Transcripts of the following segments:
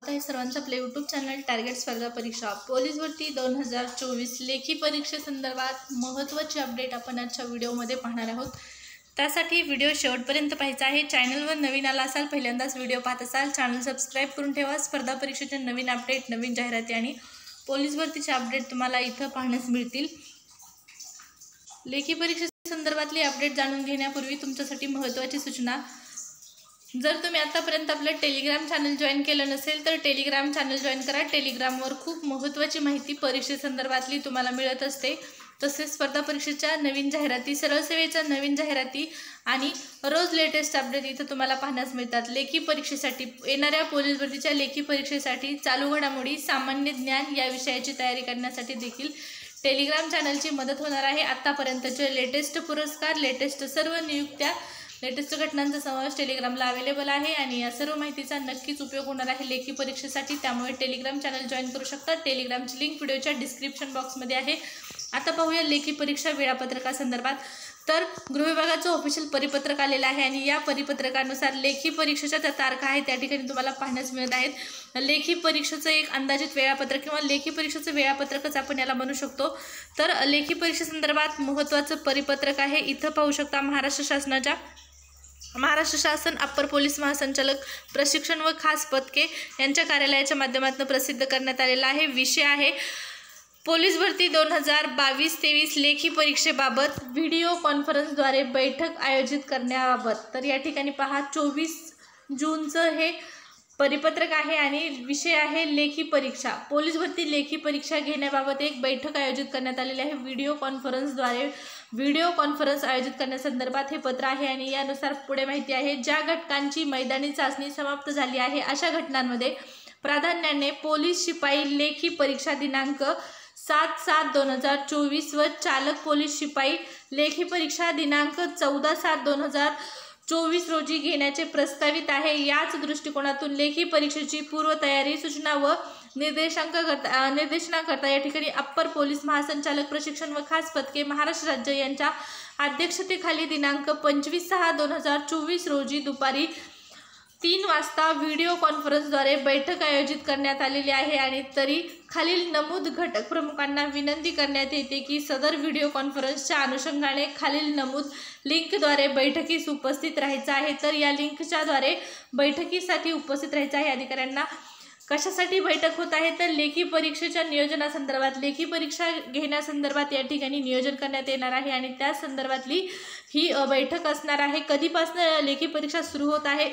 आहे सर्वांचं आपल्या यूट्यूब चॅनल टार्गेट स्पर्धा परीक्षा पोलीस भरती 2024 लेखी परीक्षेसंदर्भात महत्त्वाची अपडेट आपण आजच्या व्हिडिओमध्ये पाहणार आहोत। त्यासाठी व्हिडिओ शेवटपर्यंत पाहायचा आहे। चॅनलवर नवीन आला असाल, पहिल्यांदाच व्हिडिओ पाहत असाल, चॅनल सबस्क्राइब करून ठेवा। स्पर्धा परीक्षेचे नवीन अपडेट, नवीन जाहिराती आणि पोलीस भरतीचे अपडेट तुम्हाला इथं पाहण्यास मिळतील। लेखी परीक्षेसंदर्भातली अपडेट जाणून घेण्यापूर्वी तुमच्यासाठी महत्त्वाची सूचना, जर तुम्ही आतापर्यंत आपलं टेलिग्राम चॅनल जॉईन केलं नसेल तर टेलिग्राम चॅनल जॉईन करा। टेलिग्रामवर खूप महत्त्वाची माहिती परीक्षेसंदर्भातली तुम्हाला मिळत असते। तसेच स्पर्धा परीक्षेच्या नवीन जाहिराती, सरळ सेवेच्या नवीन जाहिराती आणि रोज लेटेस्ट अपडेट इथं तुम्हाला पाहण्यास मिळतात। लेखी परीक्षेसाठी, येणाऱ्या पोलीस भरतीच्या लेखी परीक्षेसाठी चालू घडामोडी, सामान्य ज्ञान या विषयाची तयारी करण्यासाठी देखील टेलिग्राम चॅनलची मदत होणार आहे। आतापर्यंतचे लेटेस्ट पुरस्कार, लेटेस्ट सर्व नियुक्त्या, लेटेस्ट घटनांचा समावेश टेलिग्रामला अवेलेबल आहे आणि या सर्व माहितीचा नक्कीच उपयोग होणार आहे लेखी परीक्षेसाठी। त्यामुळे टेलिग्राम चॅनल जॉईन करू शकता। टेलिग्रामची लिंक व्हिडिओच्या डिस्क्रिप्शन बॉक्समध्ये आहे। आता पाहूया लेखी परीक्षा वेळापत्रकासंदर्भात। तर गृह विभागाचं ऑफिशियल परिपत्रक आलेलं आहे आणि या परिपत्रकानुसार लेखी परीक्षेच्या त्या तारखा आहेत त्या ठिकाणी तुम्हाला पाहण्यास मिळत आहेत। लेखी परीक्षेचं एक अंदाजित वेळापत्रक किंवा लेखी परीक्षेचं वेळापत्रकच आपण याला म्हणू शकतो। तर लेखी परीक्षेसंदर्भात महत्त्वाचं परिपत्रक आहे। इथं पाहू शकता महाराष्ट्र शासन अप्पर पोलीस महासंचालक प्रशिक्षण व खास पथके यांच्या कार्यालयाच्या माध्यमातून प्रसिद्ध करण्यात आलेला आहे। विषय आहे पोलीस भरती 2022-23 लेखी परीक्षेबाबत व्हिडिओ कॉन्फरन्सद्वारे बैठक आयोजित करण्याबाबत। तर या ठिकाणी पहा 24 जूनचं हे परिपत्रक आहे आणि विषय आहे लेखी परीक्षा। पोलीस भरती लेखी परीक्षा घेण्याबाबत एक बैठक आयोजित करण्यात आलेली आहे। व्हिडिओ कॉन्फरन्स आयोजित करण्यासंदर्भात हे पत्र आहे आणि यानुसार पुढे माहिती आहे, ज्या घटकांची मैदानी चाचणी समाप्त झाली आहे अशा घटनांमध्ये प्राधान्याने पोलीस शिपाई लेखी परीक्षा दिनांक 7/7/2024 व चालक पोलीस शिपाई लेखी परीक्षा दिनांक 14/7/2024 रोजी घेण्याचे प्रस्तावित आहे। याच दृष्टिकोनातून लेखी परीक्षेची पूर्वतयारी, सूचना व निर्देशनाकरता या ठिकाणी अप्पर पोलीस महासंचालक प्रशिक्षण व खास पथके महाराष्ट्र राज्य यांच्या अध्यक्षतेखाली दिनांक 25/6/2024 रोजी दुपारी 3 वाजता व्हिडिओ कॉन्फरन्सद्वारे बैठक आयोजित करण्यात आलेली आहे। आणि तरी खालील नमूद घटक प्रमुखांना विनंती करण्यात येते की सदर व्हिडिओ कॉन्फरन्सच्या अनुषंगाने खालील नमूद लिंकद्वारे बैठकीस उपस्थित राहायचं आहे। तर या लिंकच्या द्वारे बैठकीसाठी उपस्थित राहायचं आहे। अधिकाऱ्यांना कशासाठी बैठक होत आहे तर लेखी परीक्षेच्या नियोजनासंदर्भात, लेखी परीक्षा घेण्यासंदर्भात या ठिकाणी नियोजन करण्यात येणार आहे आणि त्या संदर्भातली ही बैठक असणार आहे। कधीपासून लेखी परीक्षा सुरू होत आहे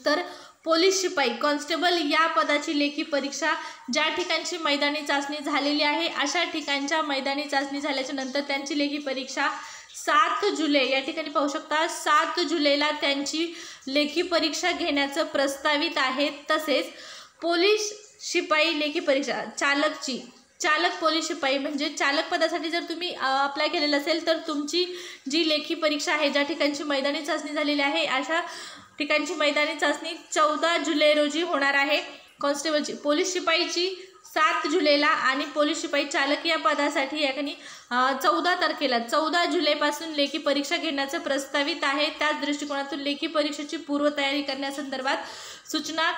तर पोलीस शिपाई कॉन्स्टेबल या पदाची लेखी परीक्षा ज्या ठिकाणची मैदानी चाचणी झालेली आहे अशा ठिकाणच्या मैदानी चाचणी झाल्याच्या नंतर त्यांची लेखी परीक्षा 7 जुलै या ठिकाणी पाहू शकता 7 जुलैला त्यांची लेखी परीक्षा घेण्याचं प्रस्तावित आहे। तसेच पोलीस शिपाई लेखी परीक्षा चालक पोलीस शिपाई म्हणजे चालक पदासाठी जर तुम्ही अप्लाय केलेलं असेल तर तुमची जी लेखी परीक्षा आहे, ज्या ठिकाणची मैदानी चाचणी झालेली आहे अशा ठिकाणची मैदानी चाचणी 14 जुलै रोजी होणार आहे। कॉन्स्टेबलची, पोलीस शिपाईची 7 जुलैला आणि पोलीस शिपाई चालक या पदासाठी या ठिकाणी 14 जुलैपासून लेखी परीक्षा घेण्याचं प्रस्तावित आहे। त्याच दृष्टिकोनातून लेखी परीक्षेची पूर्वतयारी करण्यासंदर्भात, सूचना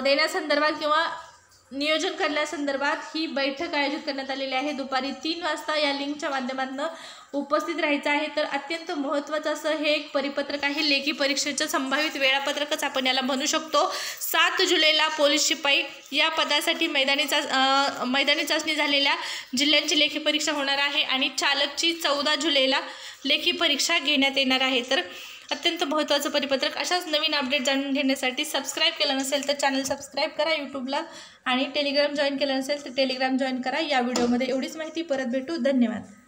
देण्यासंदर्भात किंवा नियोजन करण्यासंदर्भात ही बैठक आयोजित करण्यात आलेली आहे। दुपारी 3 वाजता या लिंकच्या माध्यमातून उपस्थित राहायचं आहे। तर अत्यंत महत्त्वाचं असं हे एक परिपत्रक आहे। लेखी परीक्षेचं संभावित वेळापत्रकच आपण याला म्हणू शकतो। 7 जुलैला पोलीस शिपाई या पदासाठी मैदानी चाचणी झालेल्या जिल्ह्यांची लेखी परीक्षा होणार आहे आणि चालकची 14 जुलैला लेखी परीक्षा घेण्यात येणार आहे। तर अत्यंत महत्त्वाचं परिपत्रक। अशाच नवीन अपडेट जाणून घेण्यासाठी सबस्क्राईब केलं नसेल तर चॅनल सबस्क्राईब करा यूट्यूबला आणि टेलिग्राम जॉईन केलं नसेल तर टेलिग्राम जॉईन करा। या व्हिडिओमध्ये एवढीच माहिती, परत भेटू, धन्यवाद।